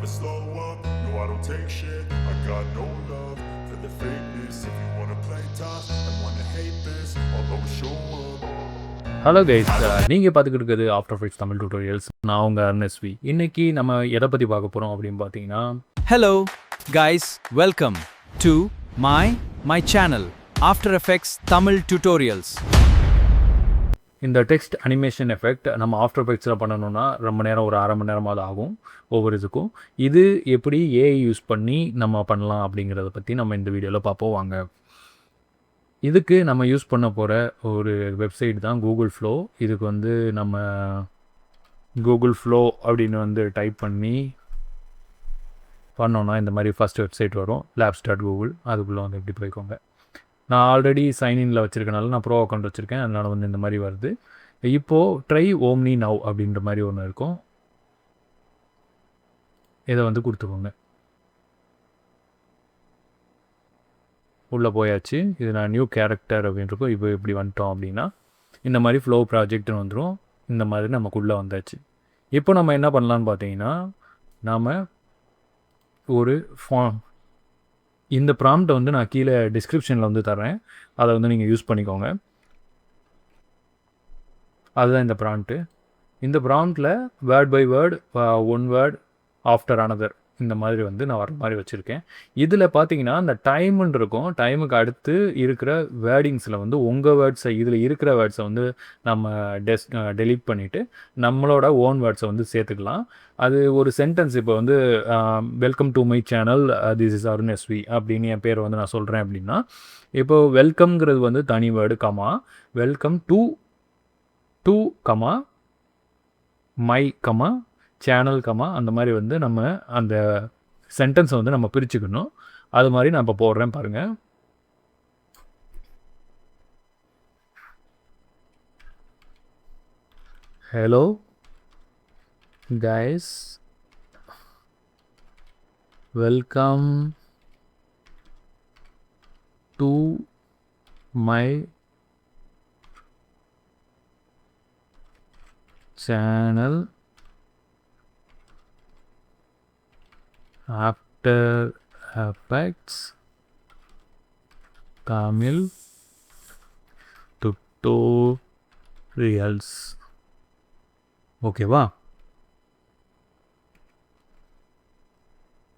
never slow up, no I don't take shit. I got no love for the fakeness. If you wanna play tough and wanna hate this, I'll always show up. Hello guys, நீங்கள் பார்த்துக்கிட்டு இருக்கிறது after effects Tamil tutorials. நான் உங்கள் அர்னஸ்வி. இன்றைக்கி நம்ம எதை பற்றி பார்க்க போகிறோம் அப்படின்னு பார்த்தீங்கன்னா, Hello guys, welcome to my channel After Effects Tamil Tutorials. இந்த டெக்ஸ்ட் அனிமேஷன் எஃபெக்ட் நம்ம ஆஃப்டர் எஃபெக்ட்ஸில் பண்ணணுன்னா ரொம்ப நேரம், ஒரு அரை மணி நேரமாவது ஆகும் ஒவ்வொரு இதுக்கும். இது எப்படி ஏஐ யூஸ் பண்ணி நம்ம பண்ணலாம் அப்படிங்கிறத பற்றி நம்ம இந்த வீடியோவில் பார்ப்போம் வாங்க. இதுக்கு நம்ம யூஸ் பண்ண போகிற ஒரு வெப்சைட் தான் கூகுள் ஃப்ளோ. இதுக்கு வந்து நம்ம கூகுள் ஃப்ளோ அப்படின்னு டைப் பண்ணி பண்ணோன்னா இந்த மாதிரி ஃபஸ்ட் வெப்சைட் வரும், labs.google. அதுக்குள்ளே இப்படி போய்க்கோங்க. நான் ஆல்ரெடி சைன்இனில் வச்சுருக்கனால நான் ப்ரோ அக்கௌண்ட் வச்சுருக்கேன், அதனால் இந்த மாதிரி வருது. இப்போது ட்ரை ஓம்னி நவ் அப்படின்ற மாதிரி ஒன்று இருக்கும். இதை கொடுத்துக்கோங்க. உள்ளே போயாச்சு. இது நான் நியூ கேரக்டர் அப்படின்றப்போ இப்போ இப்படி வந்துட்டோம் அப்படின்னா இந்த மாதிரி ஃப்ளோ ப்ராஜெக்ட்னு வந்துடும். இந்த மாதிரி நமக்குள்ளே வந்தாச்சு. இப்போ நம்ம என்ன பண்ணலான்னு பார்த்தீங்கன்னா, நாம் ஒரு இந்த ப்ராம்ப்டை நான் கீழே டிஸ்கிரிப்ஷனில் தரேன். அதை நீங்கள் யூஸ் பண்ணிக்கோங்க. அதுதான் இந்த ப்ராம்ப்ட்டு. இந்த ப்ராம்ப்டில் word by word, one word after another, இந்த மாதிரி நான் வர மாதிரி வச்சுருக்கேன். இதில் பார்த்தீங்கன்னா அந்த டைமுன்னு இருக்கும். டைமுக்கு அடுத்து இருக்கிற வேர்டிங்ஸில் உங்கள் வேர்ட்ஸை, இதில் இருக்கிற வேர்ட்ஸை நம்ம டெலீட் பண்ணிவிட்டு நம்மளோட ஓன் வேர்ட்ஸை சேர்த்துக்கலாம். அது ஒரு சென்டென்ஸ். இப்போ welcome to my channel, this is Arunasvi அப்படின்னு என் பேரை நான் சொல்கிறேன் அப்படின்னா, இப்போது வெல்கம்ங்கிறது தனி word, comma welcome to comma my comma channel comma, அந்த மாதிரி நம்ம அந்த சென்டென்ஸை நம்ம பிரிச்சுக்கணும். அது மாதிரி நான் இப்போ போடுறேன் பாருங்கள். Hello guys, welcome to my channel After Effects Tamil Tutorials. ஓகேவா?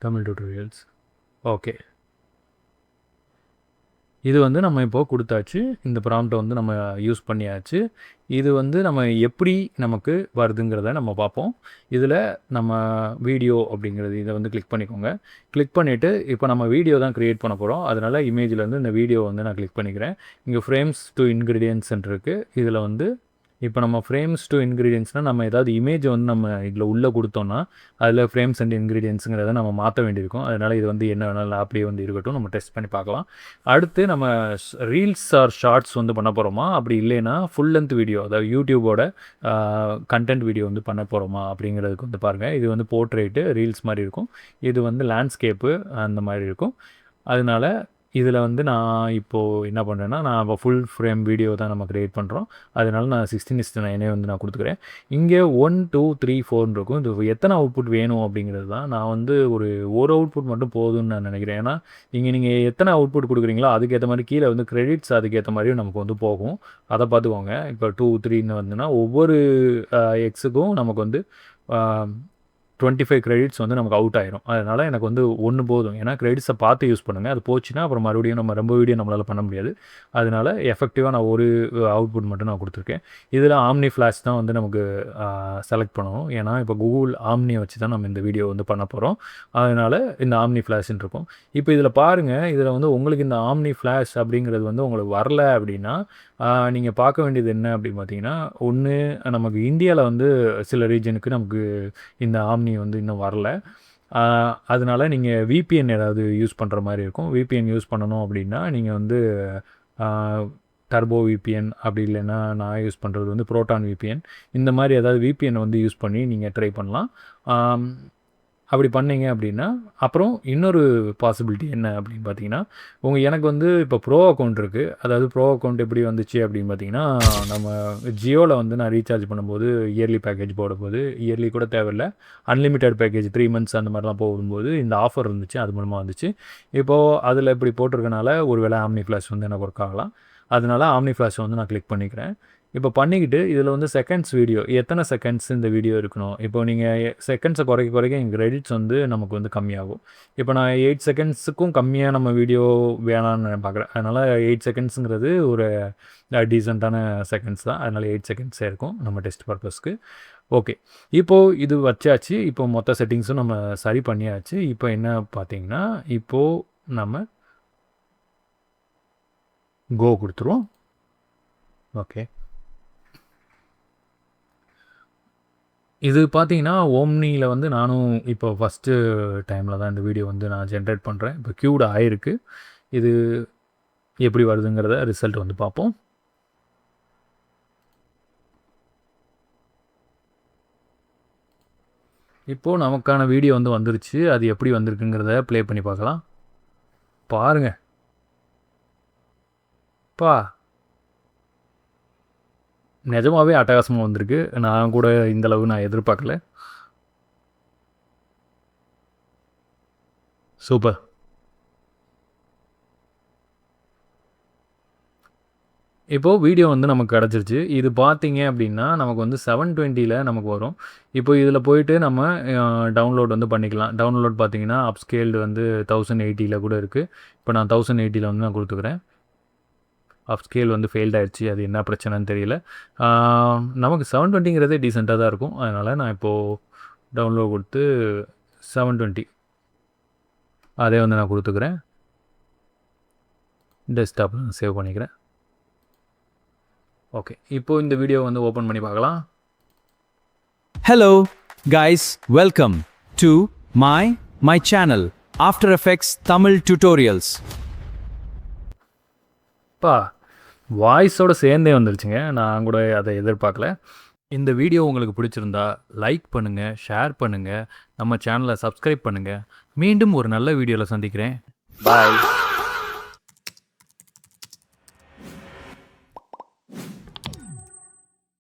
தமிழ் டியூட்டோரியல்ஸ். ஓகே, இது நம்ம இப்போது கொடுத்தாச்சு. இந்த ப்ராம்ப்டை நம்ம யூஸ் பண்ணியாச்சு. இது நம்ம எப்படி நமக்கு வருதுங்கிறத நம்ம பார்ப்போம். இதில் நம்ம வீடியோ அப்படிங்கிறது இதை கிளிக் பண்ணிக்கோங்க. கிளிக் பண்ணிவிட்டு இப்போ நம்ம வீடியோ தான் க்ரியேட் பண்ண போகிறோம். அதனால் இமேஜில் இந்த வீடியோ நான் கிளிக் பண்ணிக்கிறேன். இங்கே ஃப்ரேம்ஸ் டு இன்க்ரீடியன்ட்ஸ் இருக்குது. இதில் இப்போ நம்ம ஃப்ரேம்ஸ் டு இன்க்ரீடியன்ட்ஸ்னால் நம்ம ஏதாவது இமேஜ் நம்ம இதில் உள்ளே கொடுத்தோன்னா அதில் ஃப்ரேம்ஸ் அண்ட் இன்க்ரீடியன்ஸுங்கிறத நம்ம மாற்ற வேண்டியிருக்கும். அதனால் இது என்ன வேணாலும் அப்படியே இருக்கட்டும். நம்ம டெஸ்ட் பண்ணி பார்க்கலாம். அடுத்து நம்ம ரீல்ஸ் ஆர் ஷார்ட்ஸ் பண்ண போகிறோமா, அப்படி இல்லைன்னா ஃபுல் லென்த் வீடியோ, அதாவது யூடியூபோட கண்டென்ட் வீடியோ பண்ண போகிறோமா அப்படிங்கிறதுக்கு பாருங்கள். இது போர்ட்ரேட்டு ரீல்ஸ் மாதிரி இருக்கும். இது லேண்ட்ஸ்கேப்பு அந்த மாதிரி இருக்கும். அதனால இதில் நான் இப்போது என்ன பண்ணுறேன்னா, நான் இப்போ ஃபுல் ஃப்ரேம் வீடியோ தான் நம்ம க்ரியேட் பண்ணுறோம். அதனால நான் 16:9 நான் கொடுத்துக்கிறேன். இங்கே 1 2 3 4 இருக்கும். இது எத்தனை அவுட்புட் வேணும் அப்படிங்கிறது தான். நான் ஒரு அவுட்புட் மட்டும் போதும்னு நான் நினைக்கிறேன். ஏன்னா இங்கே நீங்கள் எத்தனை அவுட்புட் கொடுக்குறீங்களோ அதுக்கேற்ற மாதிரி கீழே கிரெடிட்ஸ் அதுக்கேற்ற மாதிரியும் நமக்கு போகும். அதை பார்த்துக்கோங்க. இப்போ 2 3ன்னு ஒவ்வொரு எக்ஸுக்கும் நமக்கு 25 கிரெடிட்ஸ் நமக்கு அவுட் ஆயிரும். அதனால் எனக்கு ஒன்று போதும். ஏன்னா கிரெடிட்ஸை பார்த்து யூஸ் பண்ணுங்கள். அது போச்சுன்னா அப்புறம் மறுபடியும் நம்ம ரொம்ப வீடியோ நம்மளால் பண்ண முடியாது. அதனால் எஃபெக்டிவாக நான் ஒரு அவுட்புட் மட்டும் நான் கொடுத்துருக்கேன். இதில் ஆம்னி ஃப்ளாஷ் தான் நமக்கு செலக்ட் பண்ணணும். ஏன்னா இப்போ கூகுள் ஆம்னியை வச்சு தான் நம்ம இந்த வீடியோ பண்ண போகிறோம். அதனால் இந்த ஆம்னி ஃப்ளாஷ்ன்னு இருக்கும். இப்போ இதில் பாருங்கள், இதில் உங்களுக்கு இந்த ஆம்னி ஃப்ளாஷ் அப்படிங்கிறது உங்களுக்கு வரல அப்படின்னா நீங்கள் பார்க்க வேண்டியது என்ன அப்படின்னு பார்த்தீங்கன்னா, ஒன்று நமக்கு இந்தியாவில் சில ரீஜனுக்கு நமக்கு இந்த ஆம்னி இன்னும் வரல. அதனால நீங்கள் விபிஎன் ஏதாவது யூஸ் பண்ணுற மாதிரி இருக்கும். விபிஎன் யூஸ் பண்ணணும் அப்படின்னா நீங்கள் டர்போ விபிஎன், அப்படி இல்லைன்னா நான் யூஸ் பண்ணுறது ப்ரோட்டான் விபிஎன், இந்த மாதிரி ஏதாவது விபிஎன் யூஸ் பண்ணி நீங்கள் ட்ரை பண்ணலாம். அப்படி பண்ணீங்க அப்படின்னா, அப்புறம் இன்னொரு பாசிபிலிட்டி என்ன அப்படின்னு பார்த்தீங்கன்னா, எனக்கு வந்து இப்போ ப்ரோ அக்கவுண்ட் இருக்குது. அதாவது ப்ரோ அக்கவுண்ட் எப்படி வந்துச்சு அப்படின்னு பார்த்தீங்கன்னா, நம்ம ஜியோவில் வந்து நான் ரீசார்ஜ் பண்ணும்போது இயர்லி பேக்கேஜ் போடும்போது, இயர்லி கூட தேவையில்ல, அன்லிமிட்டெட் பேக்கேஜ் 3 மந்த்ஸ் அந்த மாதிரிலாம் போகும்போது இந்த ஆஃபர் இருந்துச்சு. அது மூலமாக வந்துச்சு. இப்போது அதில் இப்படி போட்டிருக்கனால ஒரு வேளை ஆம்னி ஃப்ளாஷ் வந்து எனக்கு ஒர்க் ஆகலாம். அதனால ஆம்னி ஃப்ளாஷை வந்து நான் கிளிக் பண்ணிக்கிறேன். இப்போ பண்ணிக்கிட்டு இதில் வந்து செகண்ட்ஸ் வீடியோ எத்தனை செகண்ட்ஸ் இந்த வீடியோ இருக்கணும். இப்போ நீங்கள் செகண்ட்ஸை குறைக்க எங்கள் கிரெடிட்ஸ் வந்து நமக்கு வந்து கம்மியாகும். இப்போ நான் 8 செகண்ட்ஸுக்கும் கம்மியாக நம்ம வீடியோ வேணான்னு நான் பார்க்குறேன். அதனால் 8 செகண்ட்ஸுங்கிறது ஒரு டீசெண்டான செகண்ட்ஸ் தான். அதனால் 8 செகண்ட்ஸே இருக்கும் நம்ம டெஸ்ட் பர்பஸ்க்கு. ஓகே, இப்போது இது வச்சாச்சு. இப்போ மொத்த செட்டிங்ஸும் நம்ம சரி பண்ணியாச்சு. இப்போ என்ன பார்த்தீங்கன்னா, இப்போது நம்ம கோ கொடுத்துருவோம். ஓகே, இது பார்த்தீங்கன்னா ஓம்னியில் வந்து நானும் இப்போ ஃபஸ்ட்டு டைமில் தான் இந்த வீடியோ வந்து நான் ஜென்ரேட் பண்ணுறேன். இப்போ க்யூட் ஆகிருக்கு. இது எப்படி வருதுங்கிறத ரிசல்ட் வந்து பார்ப்போம். இப்போது நமக்கான வீடியோ வந்து வந்துருச்சு. அது எப்படி வந்திருக்குங்கிறத ப்ளே பண்ணி பார்க்கலாம். பாருங்கள் பா, நிஜமாகவே அட்டகாசமாக வந்திருக்கு. நான் கூட இந்தளவு நான் எதிர்பார்க்கல. சூப்பர். இப்போது வீடியோ வந்து நமக்கு கிடச்சிருச்சு. இது பார்த்தீங்க அப்படின்னா நமக்கு வந்து 720ல் நமக்கு வரும். இப்போ இதில் போயிட்டு நம்ம டவுன்லோட் வந்து பண்ணிக்கலாம். டவுன்லோட் பார்த்தீங்கன்னா அப்ஸ்கேல்டு வந்து 1080ல் கூட இருக்குது. இப்போ நான் 1080ல் வந்து நான் கொடுத்துக்கிறேன். அப்ஸ்கேல் வந்து ஃபெயில்ட் ஆயிடுச்சு. அது என்ன பிரச்சனைன்னு தெரியல. நமக்கு 720ங்கிறதே டீசெண்டாக தான் இருக்கும். அதனால் நான் இப்போது டவுன்லோட் கொடுத்து 720 அதே வந்து நான் கொடுத்துக்கிறேன். டெஸ்க்டாப்பில் நான் சேவ் பண்ணிக்கிறேன். ஓகே, இப்போது இந்த வீடியோ வந்து ஓப்பன் பண்ணி பார்க்கலாம். Hello, guys, welcome to my channel, After Effects Tamil Tutorials. பா, வாய்ஸோடு சேர்ந்தே வந்துருச்சுங்க. நான் கூட அதை எதிர்பார்க்கல. இந்த வீடியோ உங்களுக்கு பிடிச்சிருந்தா லைக் பண்ணுங்கள், ஷேர் பண்ணுங்கள், நம்ம சேனலை சப்ஸ்கிரைப் பண்ணுங்கள். மீண்டும் ஒரு நல்ல வீடியோவில் சந்திக்கிறேன். பாய்.